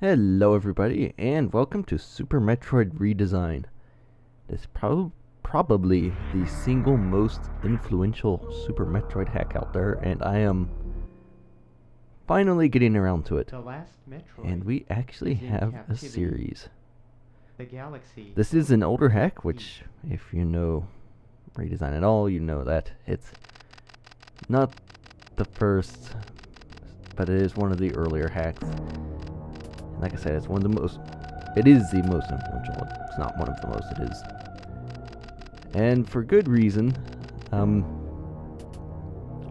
Hello everybody, and welcome to Super Metroid Redesign. It's probably the single most influential Super Metroid hack out there, and I am finally getting around to it. The last Metroid And we actually is in have a captivity. series. The galaxy. This is an older hack, which, if you know Redesign at all, you know that it's not the first, but it is one of the earlier hacks. Like I said, it's one of the most, it is the most influential. It's not one of the most, it is. And for good reason. I'm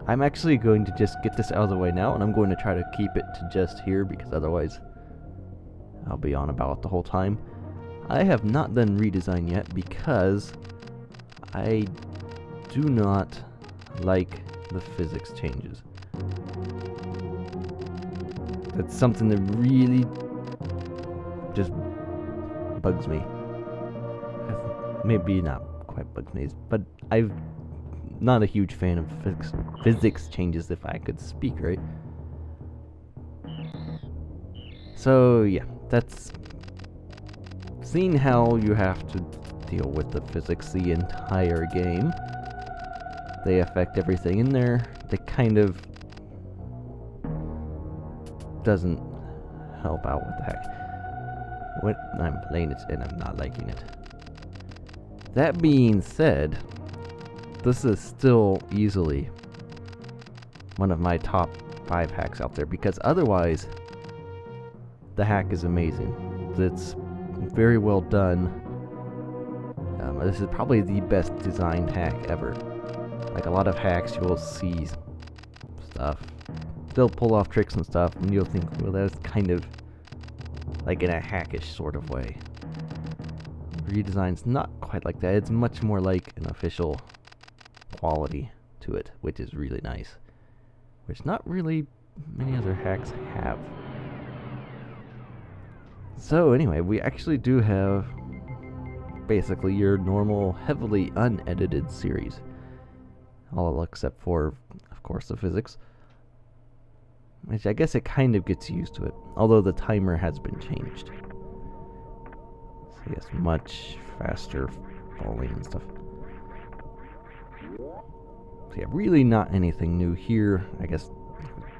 actually going to just get this out of the way now, and I'm going to try to keep it to just here, because otherwise I'll be on about it the whole time. I have not done Redesign yet, because I do not like the physics changes. That's something that really just bugs me. Maybe not quite bugs me, but I'm not a huge fan of physics changes, if I could speak right. So yeah, that's seeing how you have to deal with the physics the entire game. They affect everything in there. They kind of doesn't help out with the hack when I'm playing it and I'm not liking it. That being said, this is still easily one of my top 5 hacks out there, because otherwise the hack is amazing. It's very well done. This is probably the best designed hack ever. Like a lot of hacks, you will see stuff, they'll pull off tricks and stuff, and you'll think, well, that's kind of like in a hackish sort of way. Redesign's not quite like that. It's much more like an official quality to it, which is really nice, which not really many other hacks have. So anyway, we actually do have basically your normal, heavily unedited series, all except for, of course, the physics, which I guess it kind of gets used to it, although the timer has been changed. So yes, much faster falling and stuff. So yeah, really not anything new here. I guess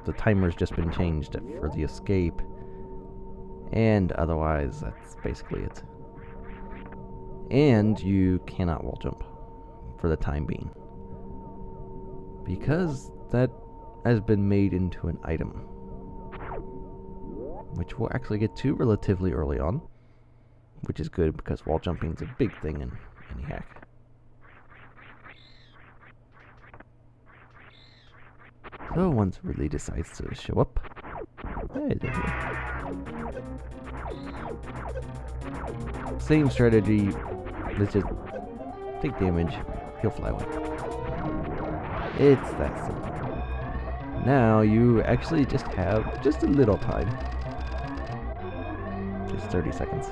the timer's just been changed for the escape, and otherwise that's basically it. And you cannot wall jump for the time being, because that has been made into an item, which we'll actually get to relatively early on, which is good because wall jumping is a big thing in any hack. So once it really decides to show up, hey, there we go. Same strategy. Let's just take damage. He'll fly away. It's that simple. Now you actually just have just a little time. Just 30 seconds.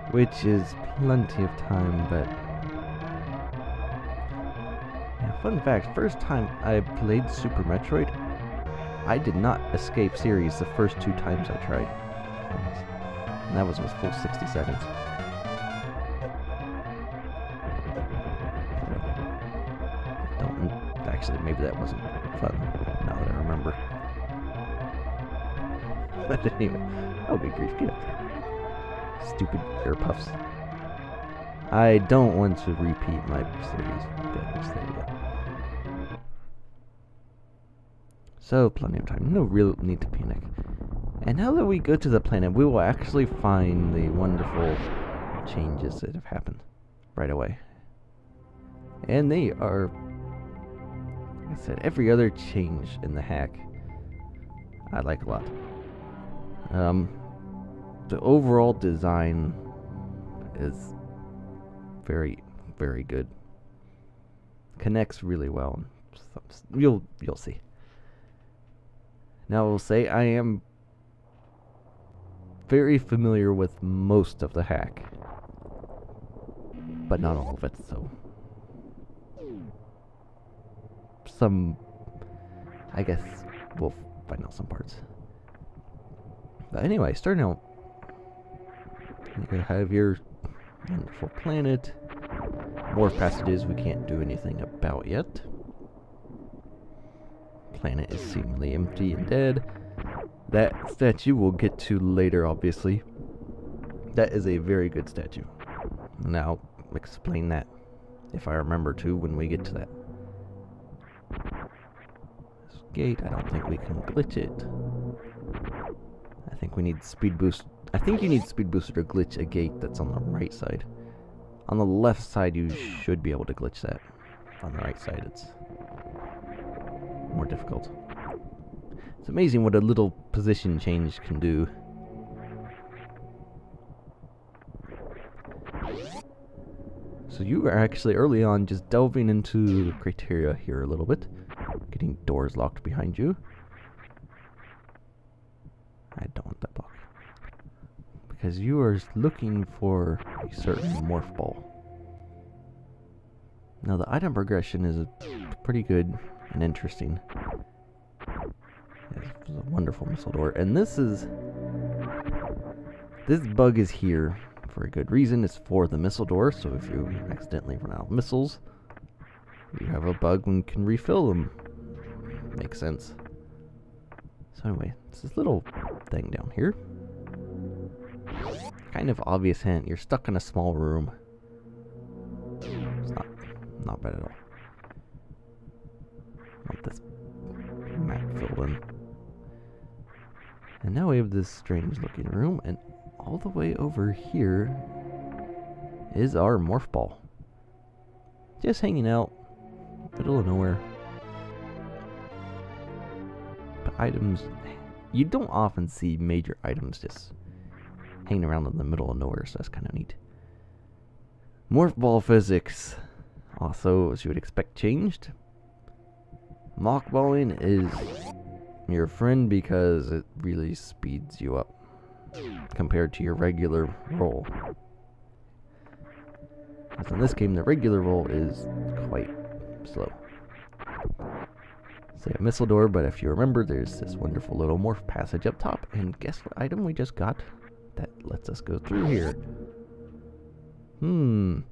Which is plenty of time, but yeah, fun fact, first time I played Super Metroid, I did not escape series the first 2 times I tried. And that was with full 60 seconds. Actually, maybe that wasn't fun, now that I remember. But anyway, oh good grief, get up there. Stupid air puffs. I don't want to repeat my series failures there yet. So, plenty of time, no real need to panic. And now that we go to the planet, we will actually find the wonderful changes that have happened right away. And they are, I said, every other change in the hack I like a lot. The overall design is very, very good. Connects really well. You'll see. Now I will say I am very familiar with most of the hack, but not all of it, so some, I guess, will find out some parts. But anyway, starting out, you have your wonderful planet. Morph passages we can't do anything about yet. Planet is seemingly empty and dead. That statue we'll get to later, obviously. That is a very good statue. And I'll explain that if I remember to when we get to that. This gate, I don't think we can glitch it. I think we need speed boost. I think you need speed booster to glitch a gate that's on the right side. On the left side, you should be able to glitch that. On the right side, it's more difficult. It's amazing what a little position change can do. So you are actually early on just delving into the criteria here a little bit. Getting doors locked behind you. I don't want that block. Because you are looking for a certain Morph Ball. Now the item progression is pretty good and interesting. It's a wonderful missile door. And this bug is here for a good reason. It's for the missile door, so if you accidentally run out of missiles, you have a bug and can refill them. Makes sense. So anyway, it's this little thing down here. Kind of obvious hint, you're stuck in a small room. It's not bad at all. Want this map filled in. And now we have this strange looking room, and all the way over here is our Morph Ball. Just hanging out, middle of nowhere. But items, you don't often see major items just hanging around in the middle of nowhere, so that's kind of neat. Morph Ball physics, also as you would expect, changed. Mockballing is your friend because it really speeds you up compared to your regular roll. As in this game, the regular roll is quite slow. Say a missile door, but if you remember, there's this wonderful little morph passage up top, and guess what item we just got that lets us go through here? And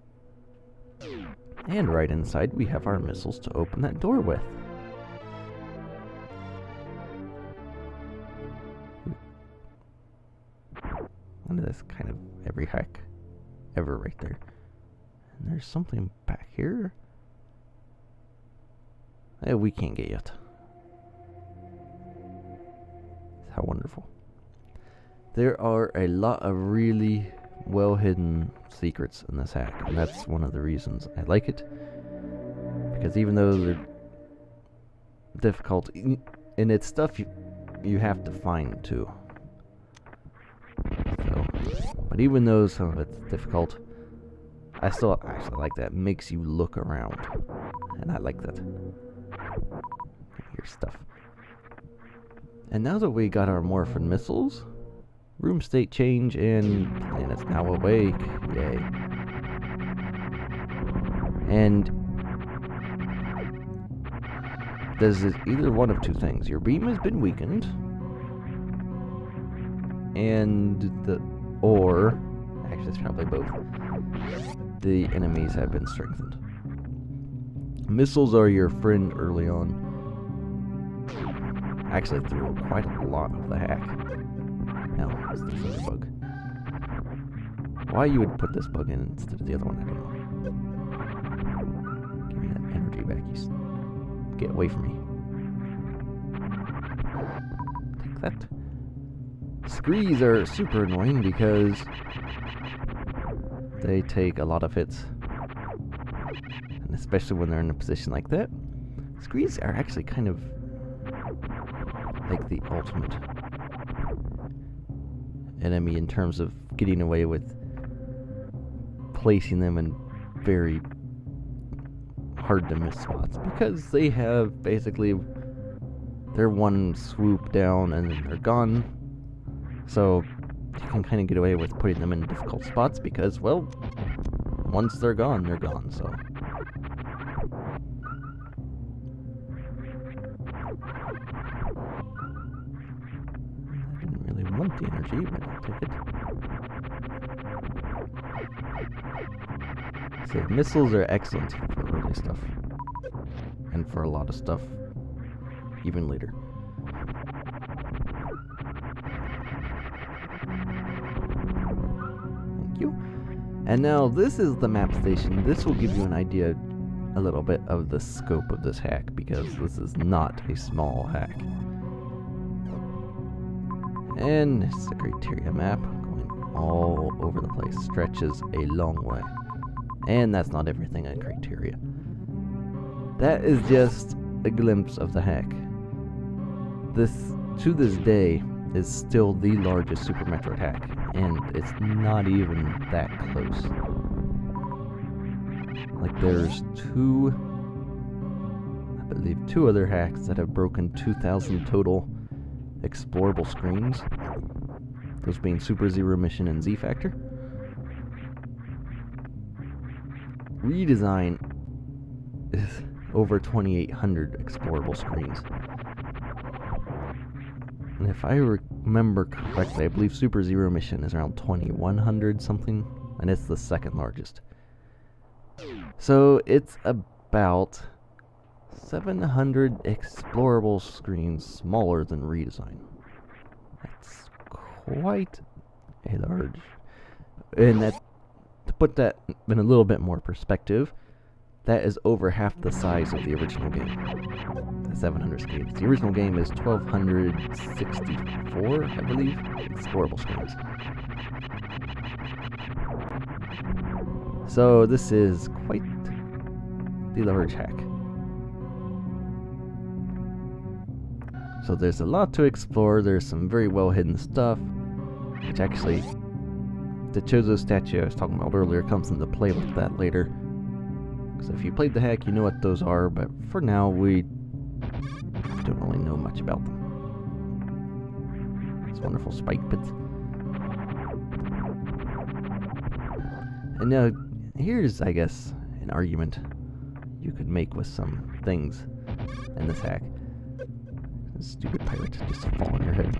right inside we have our missiles to open that door with. One of this kind of every hack ever right there. And there's something back here. We can't get yet. How wonderful. There are a lot of really well hidden secrets in this hack, and that's one of the reasons I like it. Because even though they're difficult, and it's stuff you have to find too. So, but even though some of it's difficult, I still actually like that. It makes you look around, and I like that. Here's stuff. And now that we got our Morph and Missiles, room state change, and planet's now awake. Yay. And does it either one of two things. Your beam has been weakened, or actually it's probably both. The enemies have been strengthened. Missiles are your friend early on. Actually threw quite a lot of the hack. No, it's this other bug. Why you would put this bug in instead of the other one, I don't know. Give me that energy back, you get away from me. Take that. Screes are super annoying because they take a lot of hits. And especially when they're in a position like that. Screes are actually kind of like the ultimate enemy in terms of getting away with placing them in very hard to miss spots, because they have basically their one swoop down and then they're gone. So you can kind of get away with putting them in difficult spots because, well, once they're gone, so. empty energy, but I'll take it. So missiles are excellent for early stuff. And for a lot of stuff, even later. Thank you. And now this is the map station. This will give you an idea a little bit of the scope of this hack, because this is not a small hack. And it's the criteria map going all over the place, stretches a long way. And that's not everything in criteria. That is just a glimpse of the hack. This, to this day, is still the largest Super Metroid hack, and it's not even that close. Like, there's I believe two other hacks that have broken 2,000 total explorable screens. Those being Super Zero Mission and Z Factor. Redesign is over 2,800 explorable screens. And if I remember correctly, I believe Super Zero Mission is around 2,100 something, and it's the second largest. So it's about 700 explorable screens smaller than Redesign. That's quite a large. And that, to put that in a little bit more perspective, that is over half the size of the original game. The 700 screens. The original game is 1,264, I believe, explorable screens. So this is quite the large hack. So there's a lot to explore. There's some very well hidden stuff, which actually, the Chozo statue I was talking about earlier comes into play with that later. So if you played the hack, you know what those are, but for now, we don't really know much about them. It's wonderful spike pits. And now, here's, I guess, an argument you could make with some things in this hack. Stupid pirate, just fall on your head.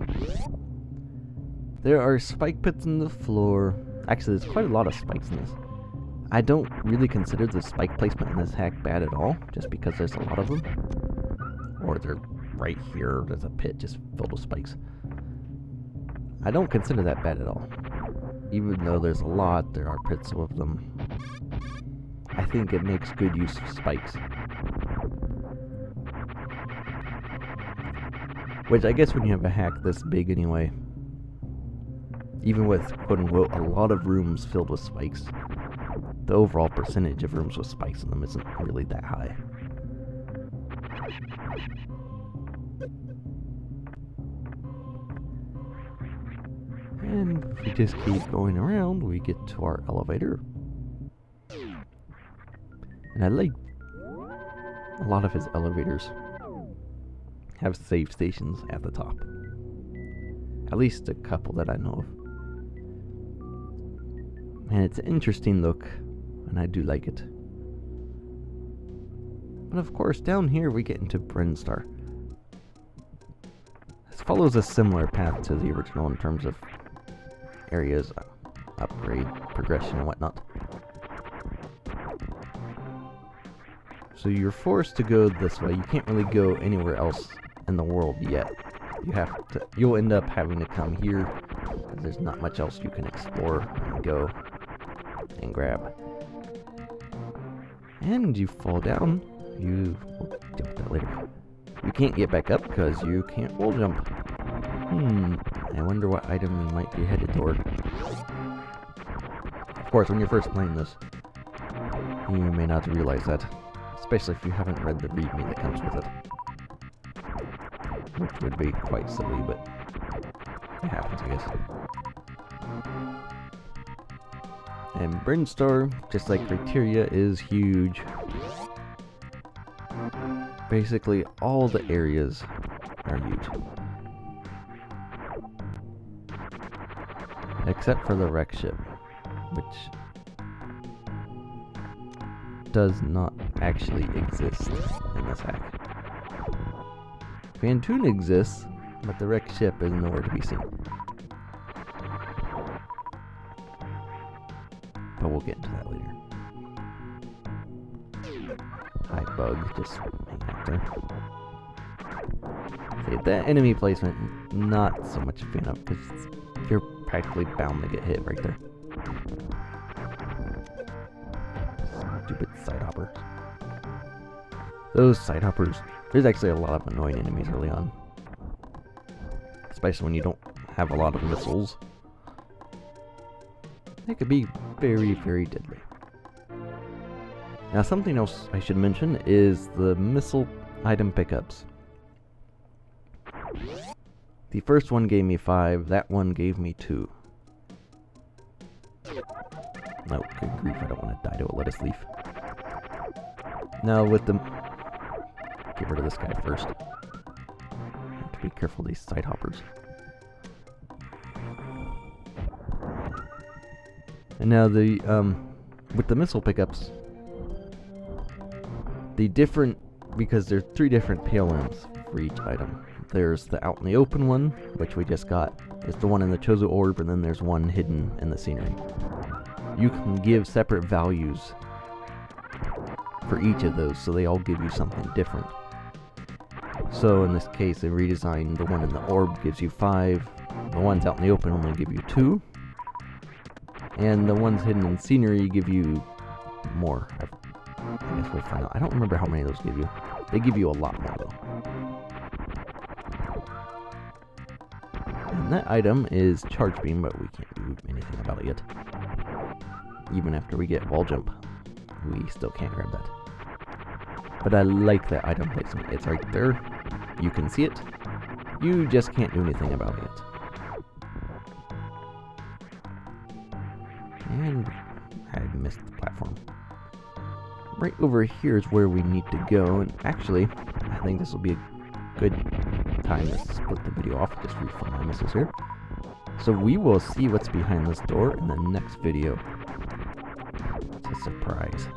There are spike pits in the floor. Actually, there's quite a lot of spikes in this. I don't really consider the spike placement in this hack bad at all, just because there's a lot of them. Or they're right here, there's a pit just filled with spikes. I don't consider that bad at all. Even though there's a lot, there are pits of them. I think it makes good use of spikes. Which I guess when you have a hack this big anyway, even with quote-unquote a lot of rooms filled with spikes, the overall percentage of rooms with spikes in them isn't really that high. And if we just keep going around, we get to our elevator. And I like a lot of his elevators have save stations at the top. At least a couple that I know of. And it's an interesting look, and I do like it. But of course, down here we get into Brinstar. This follows a similar path to the original in terms of areas, upgrade, progression, and whatnot. So you're forced to go this way. You can't really go anywhere else in the world yet. You'll end up having to come here, because there's not much else you can explore and go and grab. And you fall down. We'll deal with that later. You can't get back up because you can't wall jump. I wonder what item you might be headed toward. Of course, when you're first playing this, you may not realize that. Especially if you haven't read the readme that comes with it. Which would be quite silly, but it happens, I guess. And Brinstar, just like Criteria, is huge. Basically, all the areas are huge. Except for the wreck ship, which does not actually exist in this hack. Fantoon exists, but the wrecked ship is nowhere to be seen. but we'll get into that later. Hi, bug, just hang out there. See, that enemy placement, not so much a fan of, because you're practically bound to get hit right there. Stupid side hopper. Those side hoppers, there's actually a lot of annoying enemies early on. Especially when you don't have a lot of missiles. They could be very, very deadly. Now, something else I should mention is the missile item pickups. The first one gave me 5, that one gave me 2. No, good grief, I don't want to die to a lettuce leaf. Now with the... Get rid of this guy first. Have to be careful of these side hoppers. And now the, with the missile pickups, the different, because there's 3 different pale ends for each item. There's the out in the open one, which we just got. There's the one in the Chozo Orb, and then there's one hidden in the scenery. You can give separate values for each of those, so they all give you something different. So in this case, in Redesign, the one in the orb gives you 5, the ones out in the open only give you 2, and the ones hidden in scenery give you more. I guess we'll find out. I don't remember how many of those give you. They give you a lot more though. And that item is Charge Beam, but we can't do anything about it yet. Even after we get Wall Jump, we still can't grab that. But I like that item placement. It's right there. You can see it. You just can't do anything about it. And I missed the platform. Right over here is where we need to go. And actually, I think this will be a good time to split the video off. Just refill my missiles here. So we will see what's behind this door in the next video. It's a surprise.